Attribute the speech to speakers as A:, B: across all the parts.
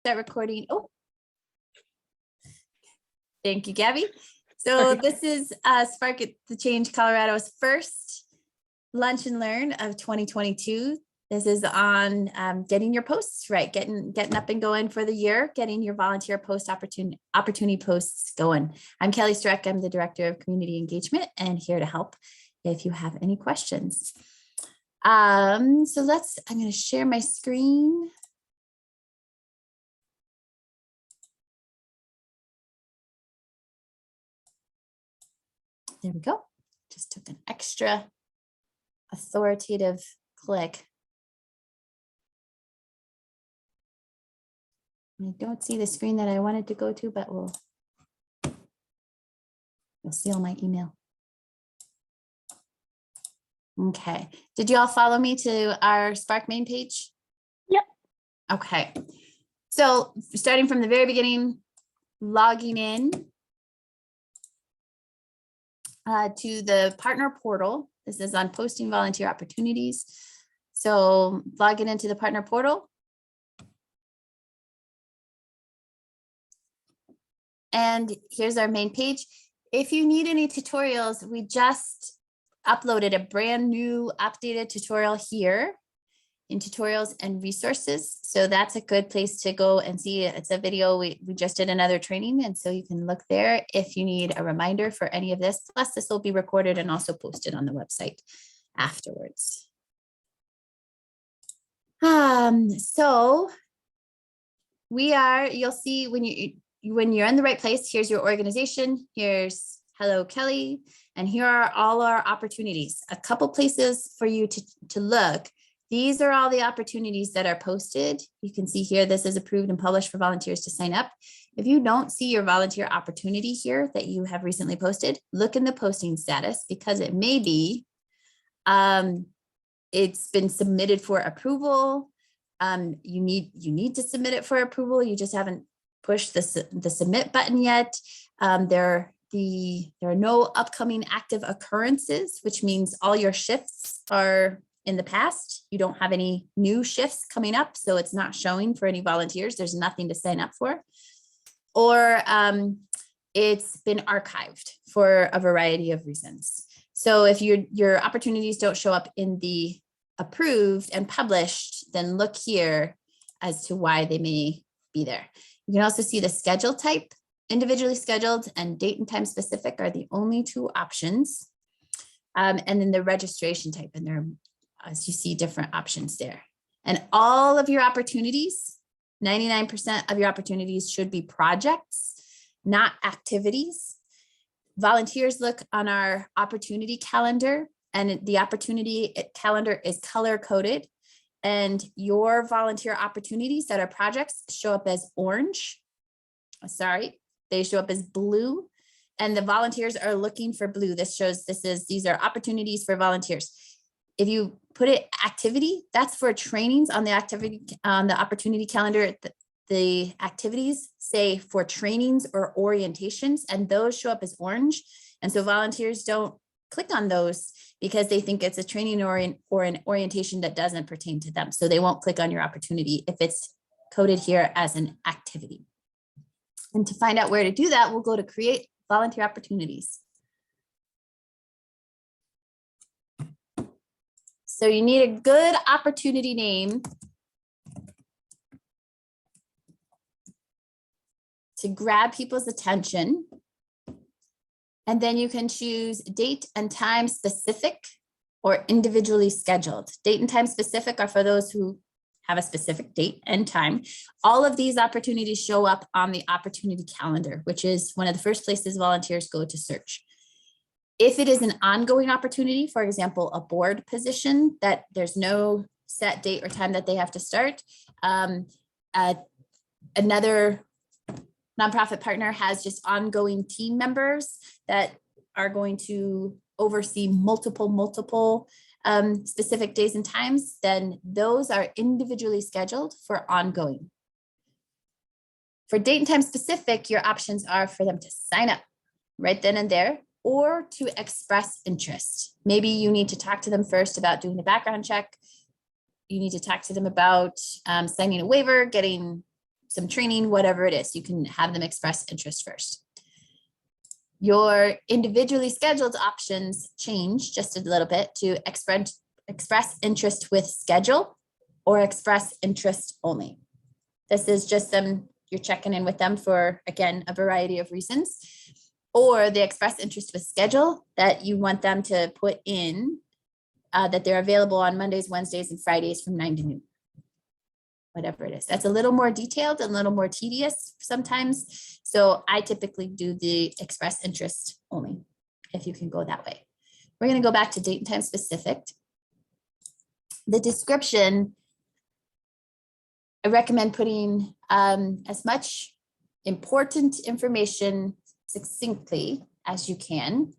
A: Start recording. Oh, thank you, Gabby. So this is Spark at the Change Colorado's first Lunch and Learn of 2022. This is on getting your posts right, getting up and going for the year, getting your volunteer post opportunity posts going. I'm Kelly Streck. I'm the Director of Community Engagement and here to help if you have any questions. I'm going to share my screen. There we go. Just took an extra authoritative click. I don't see the screen that I wanted to go to, but you'll see all my email. Okay. Did you all follow me to our Spark main page?
B: Yep.
A: Okay. So starting from the very beginning, logging in to the partner portal. This is on posting volunteer opportunities. So logging into the partner portal. And here's our main page. If you need any tutorials, we just uploaded a brand new updated tutorial here in tutorials and resources. So that's a good place to go and see. It's a video. We just did another training. And so you can look there if you need a reminder for any of this. Plus this will be recorded and also posted on the website afterwards. So you'll see when you're in the right place, here's your organization, here's Hello Kelly, and here are all our opportunities. A couple places for you to look. These are all the opportunities that are posted. You can see here, this is approved and published for volunteers to sign up. If you don't see your volunteer opportunity here that you have recently posted, look in the posting status because it may be, it's been submitted for approval. You need to submit it for approval. You just haven't pushed the submit button yet. There are no upcoming active occurrences, which means all your shifts are in the past. You don't have any new shifts coming up, so it's not showing for any volunteers. There's nothing to sign up for. Or it's been archived for a variety of reasons. So if your opportunities don't show up in the approved and published, then look here as to why they may be there. You can also see the schedule type. Individually scheduled and date and time specific are the only two options. And then the registration type, and there, as you see, different options there. And all of your opportunities, 99% of your opportunities should be projects, not activities. Volunteers look on our opportunity calendar, and the opportunity calendar is color coded. And your volunteer opportunities that are projects show up as orange. Sorry, they show up as blue. And the volunteers are looking for blue. This shows these are opportunities for volunteers. If you put it activity, that's for trainings on the opportunity calendar. The activities say for trainings or orientations, and those show up as orange. And so volunteers don't click on those because they think it's a training or an orientation that doesn't pertain to them. So they won't click on your opportunity if it's coded here as an activity. And to find out where to do that, we'll go to create volunteer opportunities. So you need a good opportunity name to grab people's attention. And then you can choose date and time specific or individually scheduled. Date and time specific are for those who have a specific date and time. All of these opportunities show up on the opportunity calendar, which is one of the first places volunteers go to search. If it is an ongoing opportunity, for example, a board position that there's no set date or time that they have to start, another nonprofit partner has just ongoing team members that are going to oversee multiple specific days and times, then those are individually scheduled for ongoing. For date and time specific, your options are for them to sign up right then and there or to express interest. Maybe you need to talk to them first about doing a background check. You need to talk to them about signing a waiver, getting some training, whatever it is. You can have them express interest first. Your individually scheduled options change just a little bit to express interest with schedule or express interest only. This is just them, you're checking in with them for, again, a variety of reasons. Or the express interest with schedule that you want them to put in that they're available on Mondays, Wednesdays, and Fridays from 9 to noon. Whatever it is. That's a little more detailed and a little more tedious sometimes. So I typically do the express interest only, if you can go that way. We're going to go back to date and time specific. The description, I recommend putting as much important information succinctly as you can.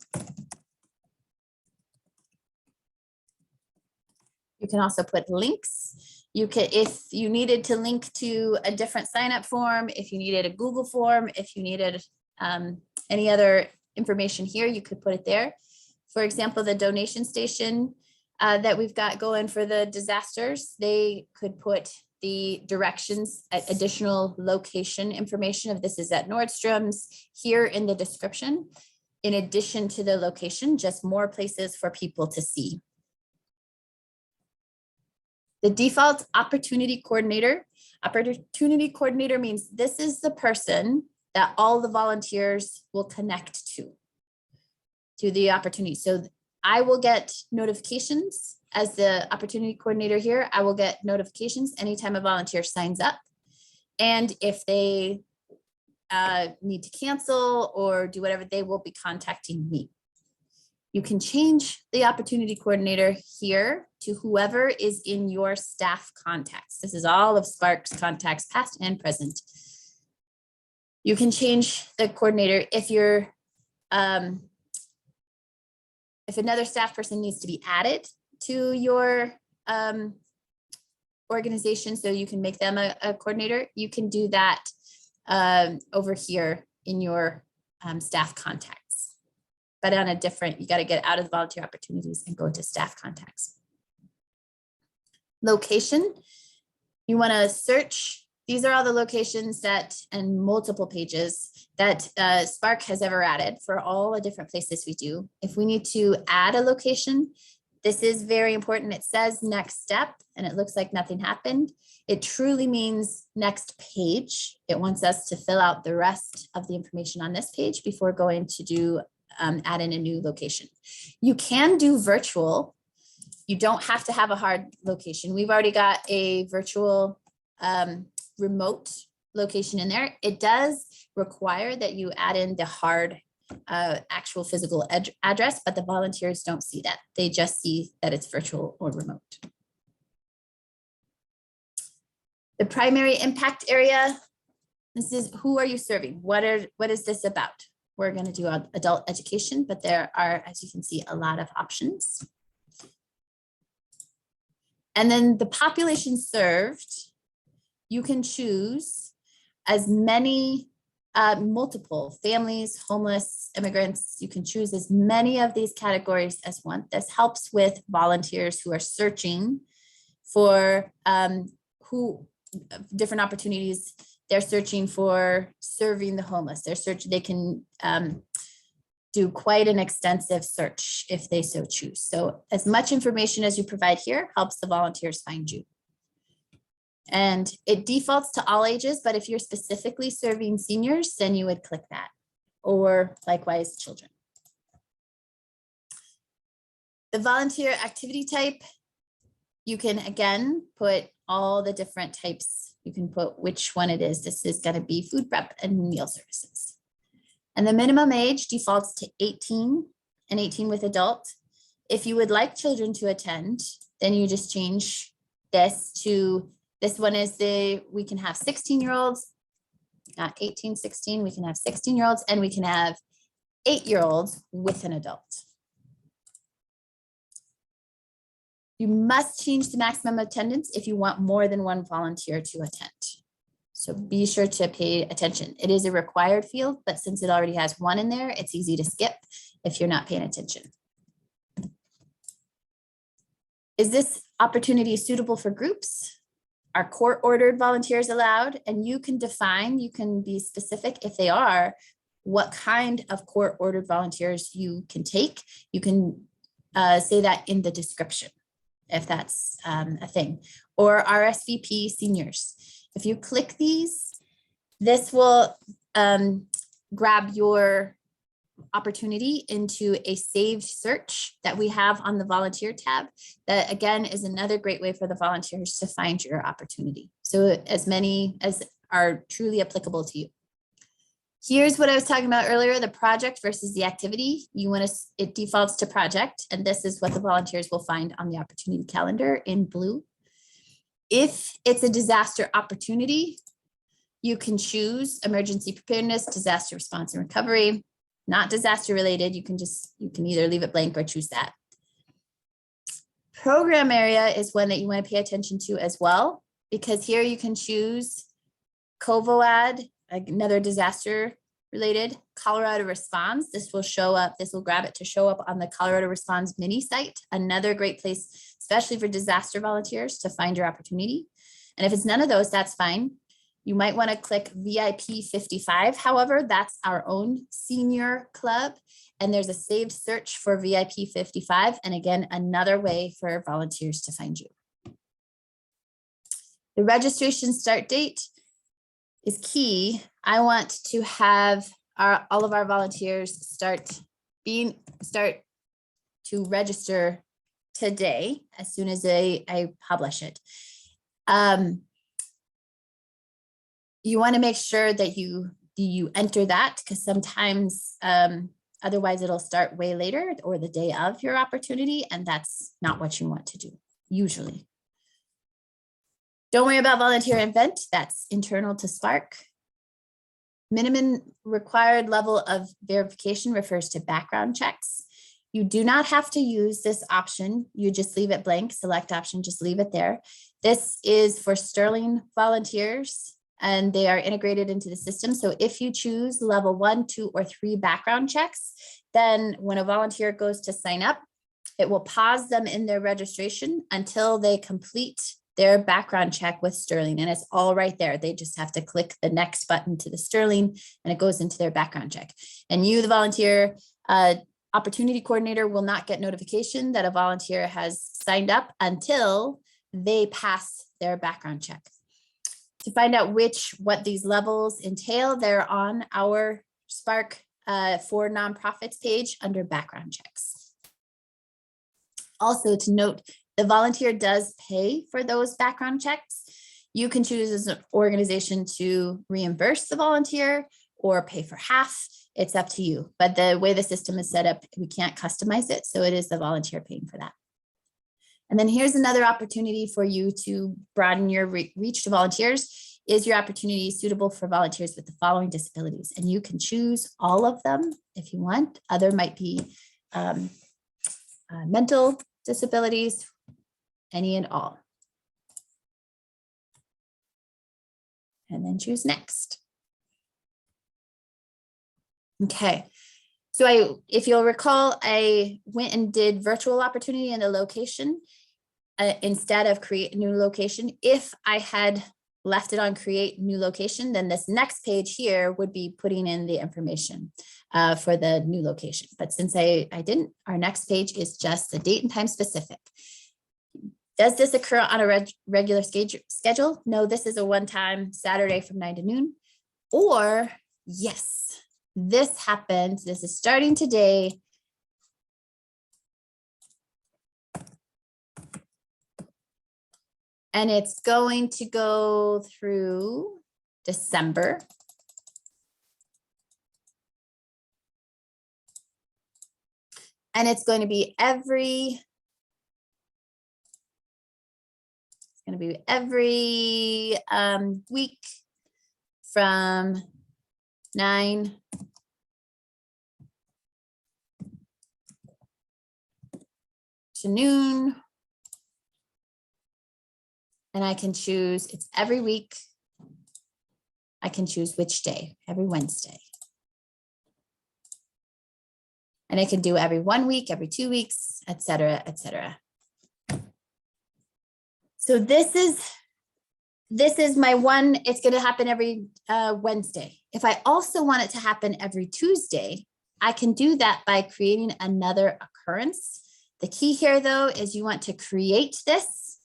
A: You can also put links. You can, if you needed to link to a different sign-up form, if you needed a Google form, if you needed any other information here, you could put it there. For example, the donation station that we've got going for the disasters, they could put the directions, additional location information of this is at Nordstrom's here in the description, in addition to the location, just more places for people to see. The default opportunity coordinator. Opportunity coordinator means this is the person that all the volunteers will connect to the opportunity. So I will get notifications as the opportunity coordinator here. I will get notifications anytime a volunteer signs up. And if they need to cancel or do whatever, they will be contacting me. You can change the opportunity coordinator here to whoever is in your staff contacts. This is all of Spark's contacts, past and present. You can change the coordinator if you're, if another staff person needs to be added to your organization, so you can make them a coordinator. You can do that over here in your staff contacts, but on a different, you got to get out of the volunteer opportunities and go to staff contacts. Location, you want to search. These are all the locations that, and multiple pages that Spark has ever added for all the different places we do. If we need to add a location, this is very important. It says next step, and it looks like nothing happened. It truly means next page. It wants us to fill out the rest of the information on this page before going to do add in a new location. You can do virtual. You don't have to have a hard location. We've already got a virtual remote location in there. It does require that you add in the hard actual physical address, but the volunteers don't see that. They just see that it's virtual or remote. The primary impact area, this is who are you serving? What is this about? We're going to do adult education, but there are, as you can see, a lot of options. And then the population served, you can choose as many multiple families, homeless, immigrants. You can choose as many of these categories as one. This helps with volunteers who are searching for different opportunities. They're searching for serving the homeless. They can do quite an extensive search if they so choose. So as much information as you provide here helps the volunteers find you. And it defaults to all ages, but if you're specifically serving seniors, then you would click that, or likewise children. The volunteer activity type, you can again put all the different types. You can put which one it is. This is going to be food prep and meal services. And the minimum age defaults to 18 and 18 with adult. If you would like children to attend, then you just change this to, this one is we can have 16-year-olds, not 18, 16. We can have 16-year-olds and we can have 8-year-olds with an adult. You must change the maximum attendance if you want more than one volunteer to attend. So be sure to pay attention. It is a required field, but since it already has one in there, it's easy to skip if you're not paying attention. Is this opportunity suitable for groups? are court-ordered volunteers allowed? And you can define, you can be specific if they are, what kind of court-ordered volunteers you can take. You can say that in the description, if that's a thing. Or RSVP seniors. If you click these, this will grab your opportunity into a saved search that we have on the volunteer tab. That again is another great way for the volunteers to find your opportunity. So as many as are truly applicable to you. Here's what I was talking about earlier, the project versus the activity. You want to, it defaults to project, and this is what the volunteers will find on the opportunity calendar in blue. If it's a disaster opportunity, you can choose emergency preparedness, disaster response and recovery. Not disaster related, you can either leave it blank or choose that. Program area is one that you want to pay attention to as well, because here you can choose COVOAD, another disaster related. Colorado Response, this will show up, this will grab it to show up on the Colorado Response mini site, another great place, especially for disaster volunteers, to find your opportunity. And if it's none of those, that's fine. You might want to click VIP 55. However, that's our own senior club. And there's a saved search for VIP 55. And again, another way for volunteers to find you. The registration start date is key. I want to have all of our volunteers start to register today as soon as I publish it. You want to make sure that you enter that, because sometimes otherwise it'll start way later or the day of your opportunity, and that's not what you want to do usually. Don't worry about volunteer event, that's internal to Spark. Minimum required level of verification refers to background checks. You do not have to use this option. You just leave it blank, select option, just leave it there. This is for Sterling volunteers, and they are integrated into the system. So if you choose level 1, 2, or 3 background checks, then when a volunteer goes to sign up, it will pause them in their registration until they complete their background check with Sterling. And it's all right there. They just have to click the next button to the Sterling and it goes into their background check. And you, the volunteer opportunity coordinator, will not get notification that a volunteer has signed up until they pass their background check. To find out what these levels entail, they're on our Spark for nonprofits page under background checks. Also to note, the volunteer does pay for those background checks. You can choose as an organization to reimburse the volunteer or pay for half. It's up to you. But the way the system is set up, we can't customize it. So it is the volunteer paying for that. And then here's another opportunity for you to broaden your reach to volunteers. Is your opportunity suitable for volunteers with the following disabilities? And you can choose all of them if you want. Other might be mental disabilities, any and all. And then choose next. Okay. So if you'll recall, I went and did virtual opportunity in the location instead of create new location. If I had left it on create new location, then this next page here would be putting in the information for the new location. But since I didn't, our next page is just the date and time specific. Does this occur on a regular schedule? No, this is a one-time Saturday from 9 to noon. Or yes, this happens. This is starting today. And it's going to go through December. And it's going to be every week from 9 to noon. And I can choose, it's every week. I can choose which day, every Wednesday. And I can do every 1 week, every 2 weeks, et cetera, et cetera. So this is this is my one, it's going to happen every Wednesday. If I also want it to happen every Tuesday, I can do that by creating another occurrence. The key here, though, is you want to create this,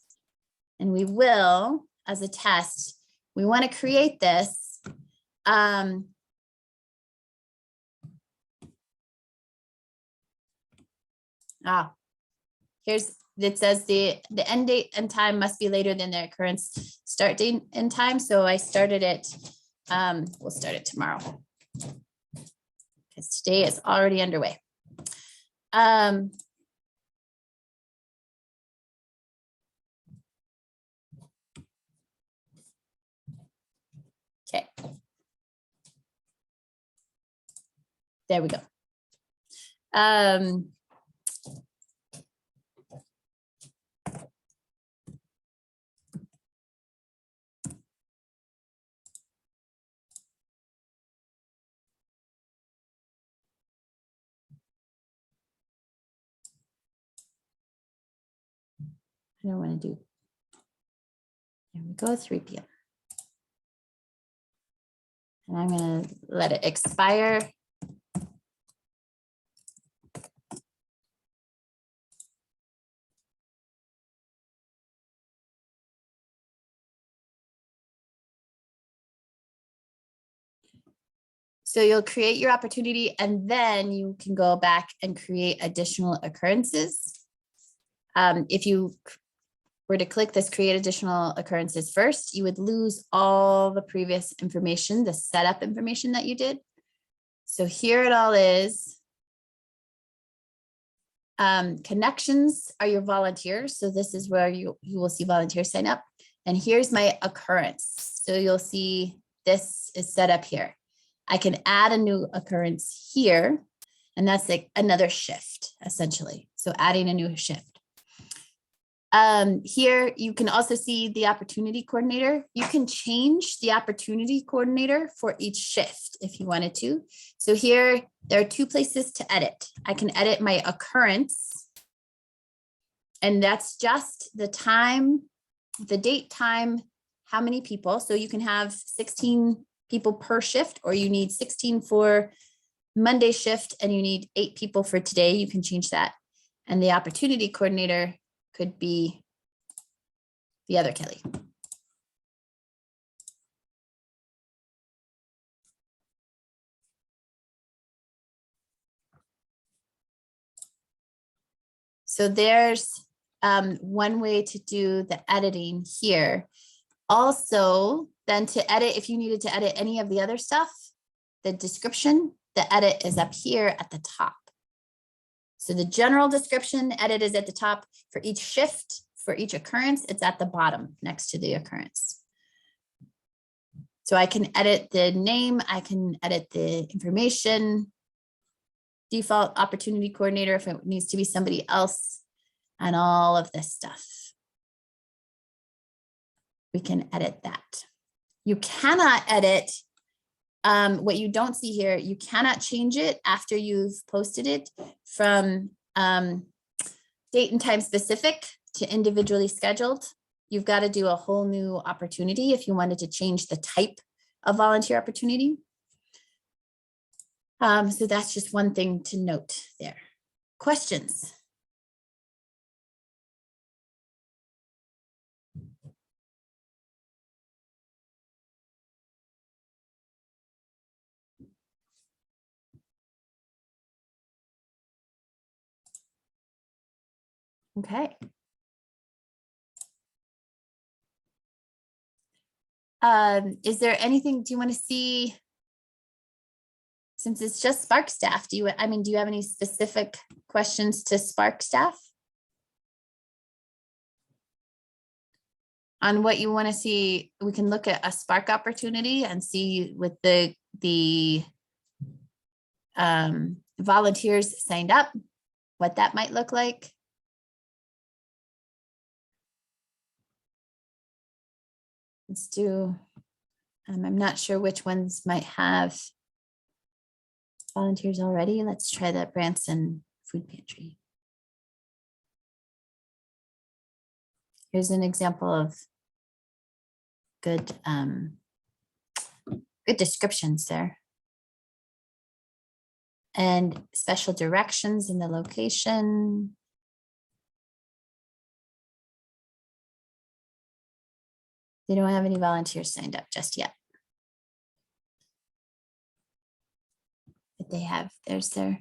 A: and we will, as a test, we want to create this. Here's, it says the end date and time must be later than the occurrence start date and time. So I started it, we'll start it tomorrow, because today is already underway. Okay. There we go. I don't want to do, there we go, 3 p.m. And I'm going to let it expire. So you'll create your opportunity, and then you can go back and create additional occurrences. If you were to click this create additional occurrences first, you would lose all the previous information, the setup information that you did. So here it all is. Connections are your volunteers. So this is where you will see volunteers sign up. And here's my occurrence. So you'll see this is set up here. I can add a new occurrence here, and that's like another shift essentially. So adding a new shift. Here you can also see the opportunity coordinator. You can change the opportunity coordinator for each shift if you wanted to. So here there are 2 places to edit. I can edit my occurrence, and that's just the time, the date, time, how many people. So you can have 16 people per shift, or you need 16 for Monday shift and you need 8 people for today. You can change that. And the opportunity coordinator could be the other Kelly. So there's one way to do the editing here. Also, then to edit, if you needed to edit any of the other stuff, the description, the edit is up here at the top. So the general description edit is at the top. For each shift, for each occurrence, it's at the bottom next to the occurrence. So I can edit the name, I can edit the information, default opportunity coordinator if it needs to be somebody else, and all of this stuff. We can edit that. You cannot edit what you don't see here. You cannot change it after you've posted it from date and time specific to individually scheduled. You've got to do a whole new opportunity if you wanted to change the type of volunteer opportunity. So that's just one thing to note there. Questions? Okay. Is there anything, do you want to see, since it's just Spark staff, do you have any specific questions to Spark staff on what you want to see? We can look at a Spark opportunity and see with the volunteers signed up, what that might look like. Let's do, I'm not sure which ones might have volunteers already. Let's try the Branson Food Pantry. Here's an example of good, good descriptions there. And special directions in the location. They don't have any volunteers signed up just yet. But they have, there's their.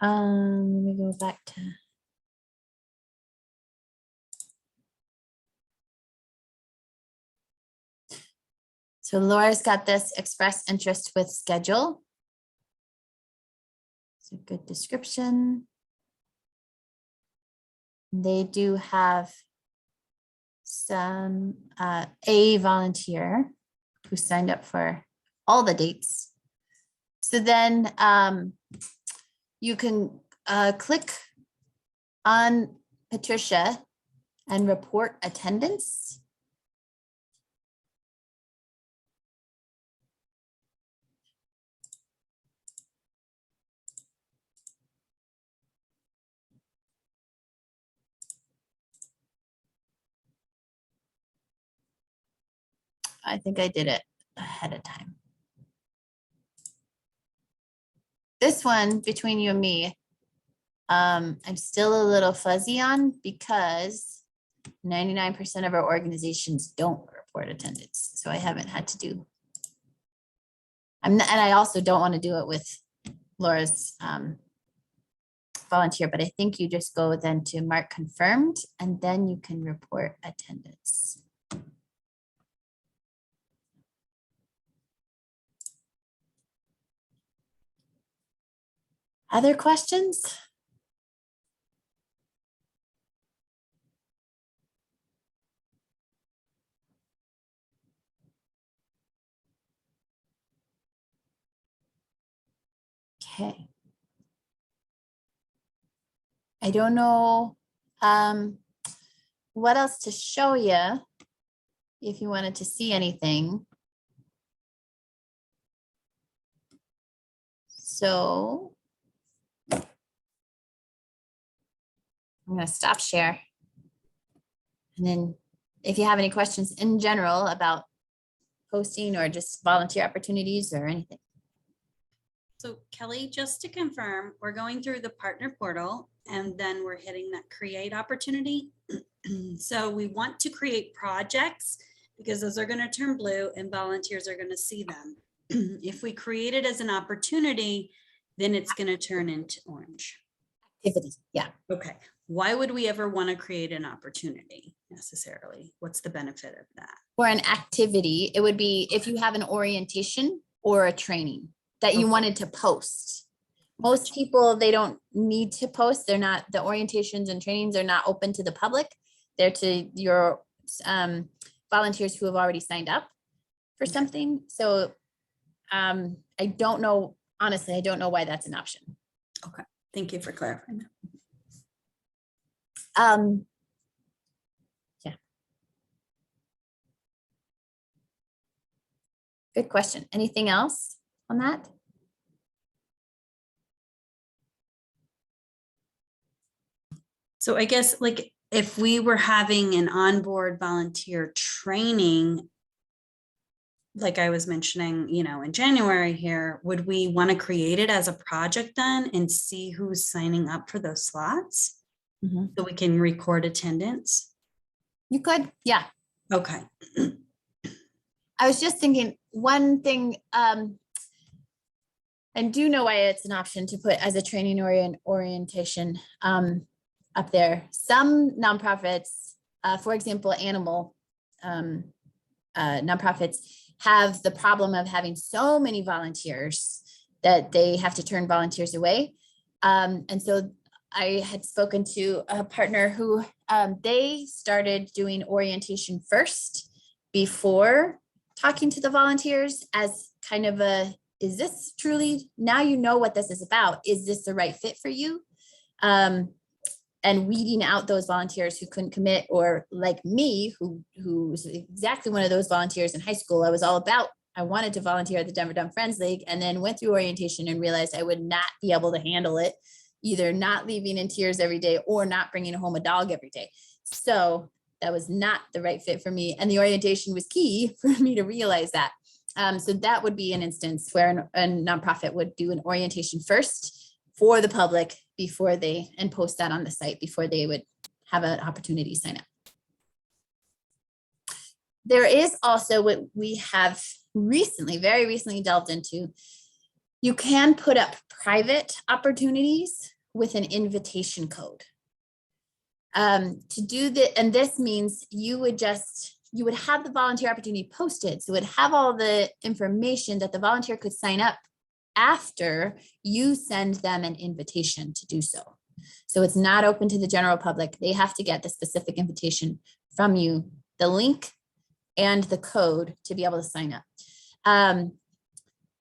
A: Let me go back to. So Laura's got this express interest with schedule. It's a good description. They do have some, a volunteer who signed up for all the dates. So then you can click on Patricia and report attendance. I think I did it ahead of time. This one, between you and me, I'm still a little fuzzy on because 99% of our organizations don't report attendance. So I haven't had to do. And I also don't want to do it with Laura's volunteer, but I think you just go then to mark confirmed and then you can report attendance. Other questions? Okay. I don't know what else to show you if you wanted to see anything. So I'm going to stop share. And then if you have any questions in general about posting or just volunteer opportunities or anything.
B: So Kelly, just to confirm, we're going through the partner portal and then we're hitting that create opportunity. So we want to create projects because those are going to turn blue and volunteers are going to see them. If we create it as an opportunity, then it's going to turn into orange.
A: Activity, yeah.
B: Okay. Why would we ever want to create an opportunity necessarily? What's the benefit of that?
A: For an activity, it would be if you have an orientation or a training that you wanted to post. Most people, they don't need to post. They're not, the orientations and trainings are not open to the public. They're to your volunteers who have already signed up for something. So I don't know, honestly, I don't know why that's an option.
B: Okay, thank you for clarifying that.
A: Yeah. Good question. Anything else on that?
B: So I guess like if we were having an onboard volunteer training, like I was mentioning, you know, in January here, would we want to create it as a project then and see who's signing up for those slots? So we can record attendance?
A: You could, yeah.
B: Okay.
A: I was just thinking one thing, I do know why it's an option to put as a training orientation up there. Some nonprofits, for example, animal nonprofits have the problem of having so many volunteers that they have to turn volunteers away. And so I had spoken to a partner who they started doing orientation first before talking to the volunteers as kind of a, is this truly, now you know what this is about, is this the right fit for you? And weeding out those volunteers who couldn't commit, or like me, who's exactly one of those volunteers in high school. I I wanted to volunteer at the Denver Dumb Friends League, and then went through orientation and realized I would not be able to handle it, either not leaving in tears every day or not bringing home a dog every day. So that was not the right fit for me. And the orientation was key for me to realize that. So that would be an instance where a nonprofit would do an orientation first for the public before they, and post that on the site before they would have an opportunity to sign up. There is also what we have very recently delved into. You can put up private opportunities with an invitation code. To do that, and this means you would have the volunteer opportunity posted. So it would have all the information that the volunteer could sign up after you send them an invitation to do so. So it's not open to the general public. They have to get the specific invitation from you, the link and the code to be able to sign up.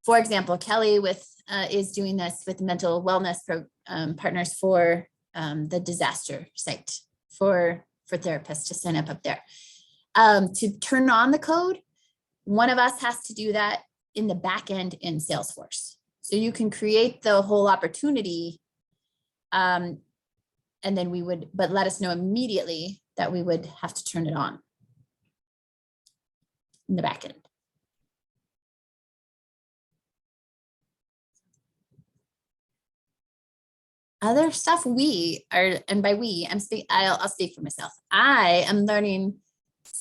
A: For example, Kelly is doing this with mental wellness partners for the disaster site for therapists to sign up there. To turn on the code, one of us has to do that in the back end in Salesforce. So you can create the whole opportunity, and then but let us know immediately that we would have to turn it on in the back end. Other stuff we are, and by we, I'll speak for myself. I am learning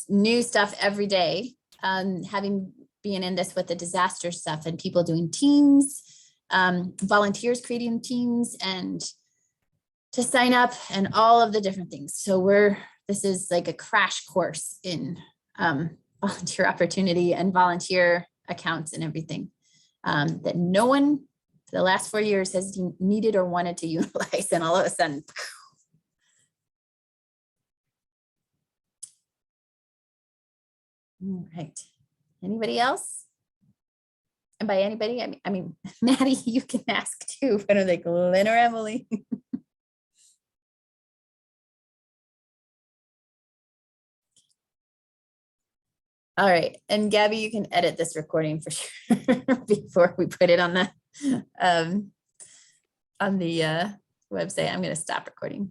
A: new stuff every day, having been in this with the disaster stuff and people doing teams, volunteers creating teams and to sign up and all of the different things. So this is like a crash course in volunteer opportunity and volunteer accounts and everything that no one for the last 4 years has needed or wanted to utilize, and all of a sudden. All right. Anybody else? And by anybody, I mean, Maddie, you can ask too, but I'm like Lynn or Emily. All right. And Gabby, you can edit this recording for sure before we put it on the website. I'm going to stop recording.